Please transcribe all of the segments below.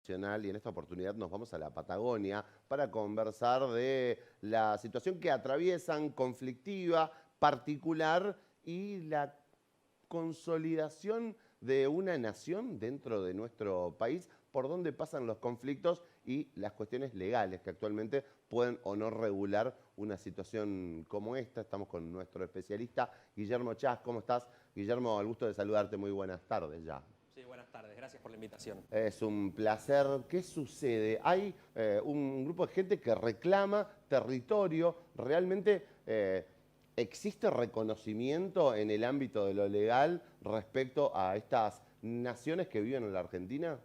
nacional y en esta oportunidad nos vamos a la Patagonia para conversar de la situación que atraviesan, conflictiva, particular y la consolidación de una nación dentro de nuestro país, por donde pasan los conflictos y las cuestiones legales que actualmente pueden o no regular una situación como esta. Estamos con nuestro especialista Guillermo Chas. ¿Cómo estás, Guillermo? Al gusto de saludarte. Muy buenas tardes ya. Sí, buenas tardes. Gracias por la invitación. Es un placer. ¿Qué sucede? Hay un grupo de gente que reclama territorio. Realmente ¿existe reconocimiento en el ámbito de lo legal respecto a estas naciones que viven en la Argentina?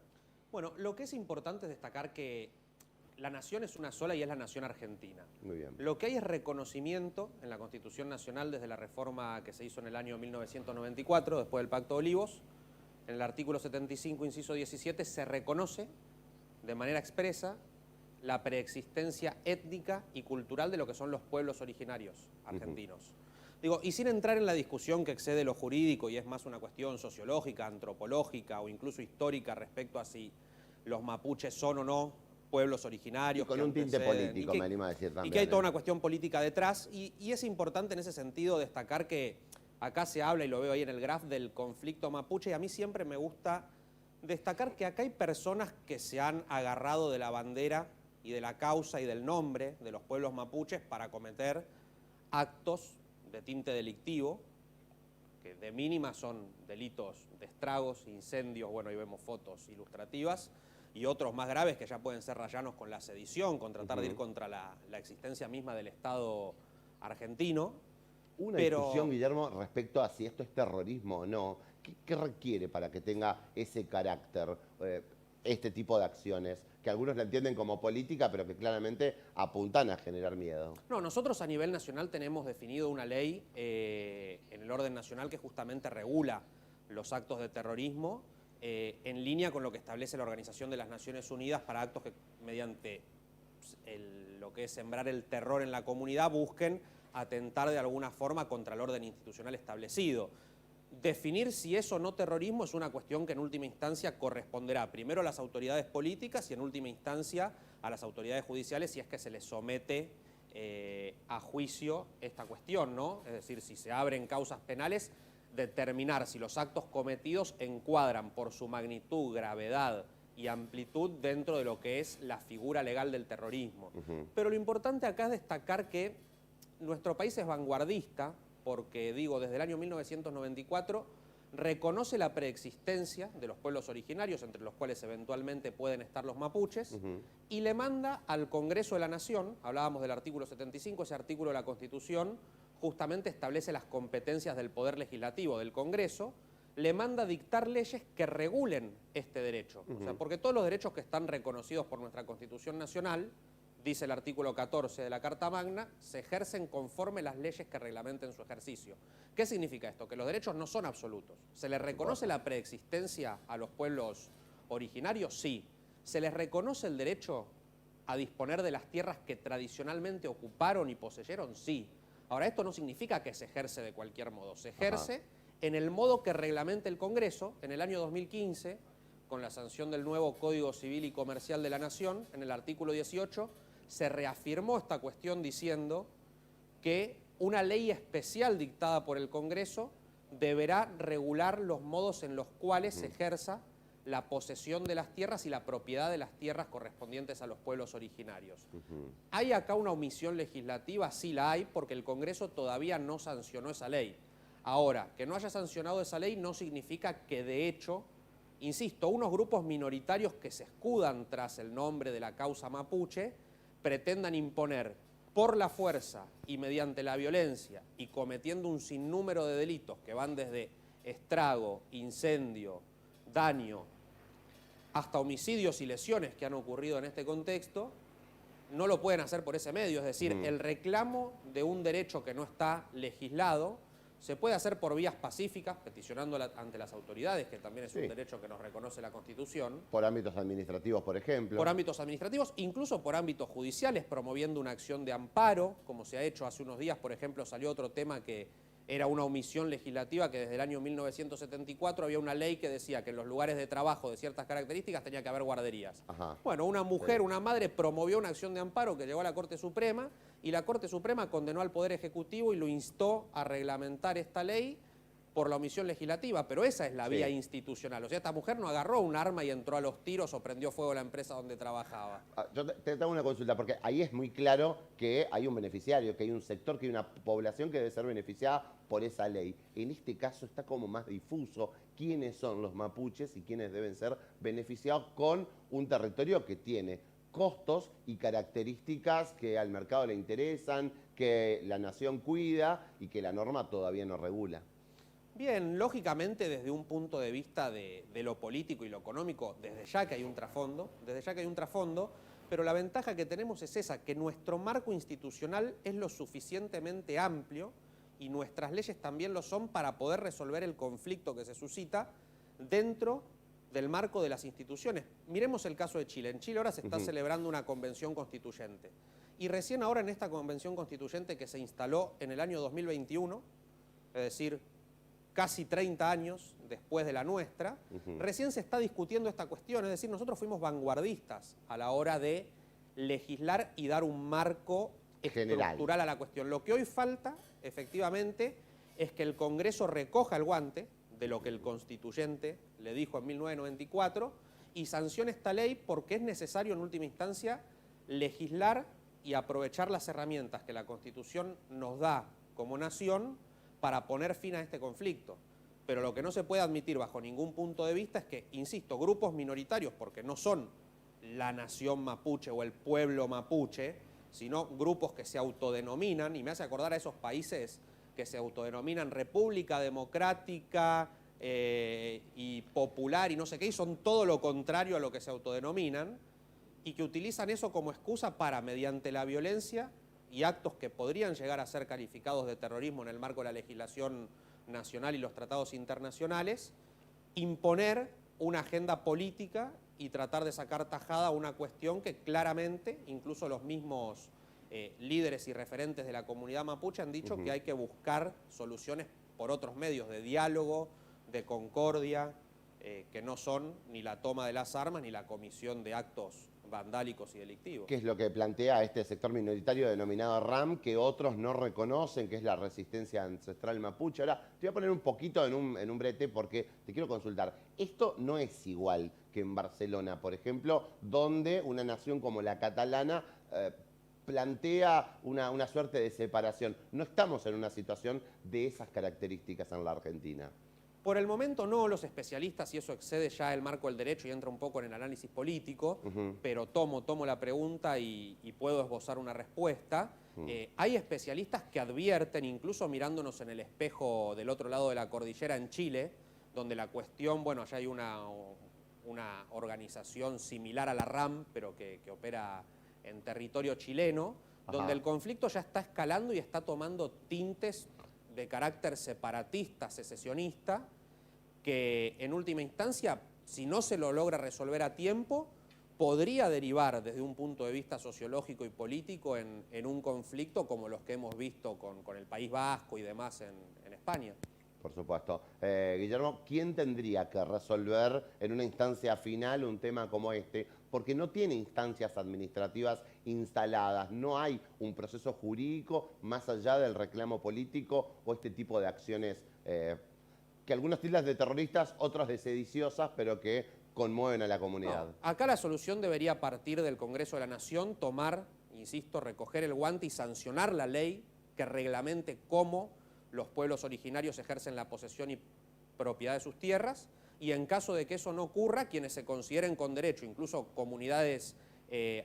Bueno, lo que es importante es destacar que la nación es una sola y es la nación argentina. Muy bien. Lo que hay es reconocimiento en la Constitución Nacional desde la reforma que se hizo en el año 1994, después del Pacto de Olivos. En el artículo 75, inciso 17, se reconoce de manera expresa la preexistencia étnica y cultural de lo que son los pueblos originarios argentinos. Digo, y sin entrar en la discusión que excede lo jurídico y es más una cuestión sociológica, antropológica o incluso histórica respecto a si los mapuches son o no pueblos originarios. Y con un tinte político, me animo a decir también. Y que hay toda una cuestión política detrás. Y es importante en ese sentido destacar que acá se habla, y lo veo ahí en el graph, del conflicto mapuche, y a mí siempre me gusta destacar que acá hay personas que se han agarrado de la bandera y de la causa y del nombre de los pueblos mapuches para cometer actos de tinte delictivo, que de mínima son delitos de estragos, incendios, bueno, ahí vemos fotos ilustrativas, y otros más graves que ya pueden ser rayanos con la sedición, con tratar de ir contra la existencia misma del Estado argentino. Una discusión, Guillermo, respecto a si esto es terrorismo o no. ¿Qué requiere para que tenga ese carácter, este tipo de acciones, que algunos la entienden como política, pero que claramente apuntan a generar miedo? No, nosotros a nivel nacional tenemos definido una ley en el orden nacional que justamente regula los actos de terrorismo en línea con lo que establece la Organización de las Naciones Unidas para actos que mediante lo que es sembrar el terror en la comunidad busquen atentar de alguna forma contra el orden institucional establecido. Definir si es o no terrorismo es una cuestión que en última instancia corresponderá primero a las autoridades políticas y en última instancia a las autoridades judiciales si es que se les somete a juicio esta cuestión, ¿no? Es decir, si se abren causas penales, determinar si los actos cometidos encuadran por su magnitud, gravedad y amplitud dentro de lo que es la figura legal del terrorismo. Pero lo importante acá es destacar que nuestro país es vanguardista porque, digo, desde el año 1994 reconoce la preexistencia de los pueblos originarios, entre los cuales eventualmente pueden estar los mapuches, y le manda al Congreso de la Nación, hablábamos del artículo 75, ese artículo de la Constitución justamente establece las competencias del Poder Legislativo del Congreso, le manda dictar leyes que regulen este derecho. O sea, porque todos los derechos que están reconocidos por nuestra Constitución Nacional, dice el artículo 14 de la Carta Magna, se ejercen conforme las leyes que reglamenten su ejercicio. ¿Qué significa esto? Que los derechos no son absolutos. ¿Se les reconoce la preexistencia a los pueblos originarios? Sí. ¿Se les reconoce el derecho a disponer de las tierras que tradicionalmente ocuparon y poseyeron? Sí. Ahora, esto no significa que se ejerce de cualquier modo. Se ejerce en el modo que reglamente el Congreso en el año 2015, con la sanción del nuevo Código Civil y Comercial de la Nación, en el artículo 18, se reafirmó esta cuestión diciendo que una ley especial dictada por el Congreso deberá regular los modos en los cuales se ejerza la posesión de las tierras y la propiedad de las tierras correspondientes a los pueblos originarios. ¿Hay acá una omisión legislativa? Sí la hay, porque el Congreso todavía no sancionó esa ley. Ahora, que no haya sancionado esa ley no significa que de hecho, insisto, unos grupos minoritarios que se escudan tras el nombre de la causa mapuche pretendan imponer por la fuerza y mediante la violencia y cometiendo un sinnúmero de delitos que van desde estrago, incendio, daño, hasta homicidios y lesiones que han ocurrido en este contexto, no lo pueden hacer por ese medio. Es decir, el reclamo de un derecho que no está legislado se puede hacer por vías pacíficas, peticionando ante las autoridades, que también es un derecho que nos reconoce la Constitución. Por ámbitos administrativos, por ejemplo. Por ámbitos administrativos, incluso por ámbitos judiciales, promoviendo una acción de amparo, como se ha hecho hace unos días. Por ejemplo, salió otro tema que era una omisión legislativa que desde el año 1974 había una ley que decía que en los lugares de trabajo de ciertas características tenía que haber guarderías. Ajá. Bueno, una mujer, una madre promovió una acción de amparo que llegó a la Corte Suprema y la Corte Suprema condenó al Poder Ejecutivo y lo instó a reglamentar esta ley por la omisión legislativa, pero esa es la vía institucional. O sea, esta mujer no agarró un arma y entró a los tiros o prendió fuego a la empresa donde trabajaba. Yo te hago una consulta, porque ahí es muy claro que hay un beneficiario, que hay un sector, que hay una población que debe ser beneficiada por esa ley. En este caso está como más difuso quiénes son los mapuches y quiénes deben ser beneficiados con un territorio que tiene costos y características que al mercado le interesan, que la nación cuida y que la norma todavía no regula. Bien, lógicamente desde un punto de vista de lo político y lo económico, desde ya que hay un trasfondo, pero la ventaja que tenemos es esa, que nuestro marco institucional es lo suficientemente amplio y nuestras leyes también lo son para poder resolver el conflicto que se suscita dentro del marco de las instituciones. Miremos el caso de Chile. En Chile ahora se está celebrando una convención constituyente y recién ahora en esta convención constituyente que se instaló en el año 2021, es decir, casi 30 años después de la nuestra, recién se está discutiendo esta cuestión. Es decir, nosotros fuimos vanguardistas a la hora de legislar y dar un marco estructural a la cuestión. Lo que hoy falta, efectivamente, es que el Congreso recoja el guante de lo que el constituyente le dijo en 1994 y sancione esta ley porque es necesario, en última instancia, legislar y aprovechar las herramientas que la Constitución nos da como nación para poner fin a este conflicto. Pero lo que no se puede admitir bajo ningún punto de vista es que, insisto, grupos minoritarios, porque no son la nación mapuche o el pueblo mapuche, sino grupos que se autodenominan, y me hace acordar a esos países que se autodenominan República Democrática y Popular y no sé qué, y son todo lo contrario a lo que se autodenominan, y que utilizan eso como excusa para, mediante la violencia, y actos que podrían llegar a ser calificados de terrorismo en el marco de la legislación nacional y los tratados internacionales, imponer una agenda política y tratar de sacar tajada a una cuestión que claramente, incluso los mismos líderes y referentes de la comunidad mapuche han dicho que hay que buscar soluciones por otros medios de diálogo, de concordia, que no son ni la toma de las armas ni la comisión de actos vandálicos y delictivos. ¿Qué es lo que plantea este sector minoritario denominado RAM, que otros no reconocen, que es la resistencia ancestral mapuche? Ahora, te voy a poner un poquito en un brete porque te quiero consultar. Esto no es igual que en Barcelona, por ejemplo, donde una nación como la catalana plantea una suerte de separación. No estamos en una situación de esas características en la Argentina. Por el momento no, los especialistas, y eso excede ya el marco del derecho y entra un poco en el análisis político, pero tomo la pregunta y puedo esbozar una respuesta. Hay especialistas que advierten, incluso mirándonos en el espejo del otro lado de la cordillera en Chile, donde la cuestión, bueno, allá hay una organización similar a la RAM, pero que opera en territorio chileno, donde el conflicto ya está escalando y está tomando tintes de carácter separatista, secesionista, que en última instancia, si no se lo logra resolver a tiempo, podría derivar desde un punto de vista sociológico y político en un conflicto como los que hemos visto con el País Vasco y demás en España. Por supuesto. Guillermo, ¿quién tendría que resolver en una instancia final un tema como este? Porque no tiene instancias administrativas instaladas, no hay un proceso jurídico más allá del reclamo político o este tipo de acciones que algunos tildan de terroristas, otros de sediciosas, pero que conmueven a la comunidad. No, acá la solución debería partir del Congreso de la Nación, tomar, insisto, recoger el guante y sancionar la ley que reglamente cómo los pueblos originarios ejercen la posesión y propiedad de sus tierras, y en caso de que eso no ocurra, quienes se consideren con derecho, incluso comunidades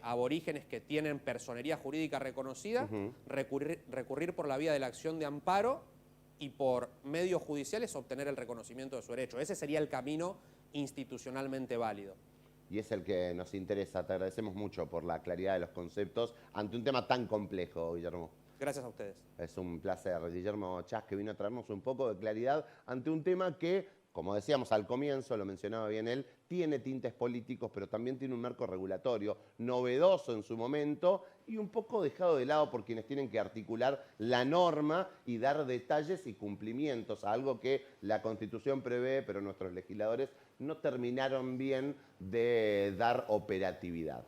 aborígenes que tienen personería jurídica reconocida, recurrir por la vía de la acción de amparo y por medios judiciales obtener el reconocimiento de su derecho. Ese sería el camino institucionalmente válido. Y es el que nos interesa. Te agradecemos mucho por la claridad de los conceptos ante un tema tan complejo, Guillermo. Gracias a ustedes. Es un placer. Guillermo Chas, que vino a traernos un poco de claridad ante un tema que, como decíamos al comienzo, lo mencionaba bien él, tiene tintes políticos, pero también tiene un marco regulatorio novedoso en su momento y un poco dejado de lado por quienes tienen que articular la norma y dar detalles y cumplimientos a algo que la Constitución prevé, pero nuestros legisladores no terminaron bien de dar operatividad.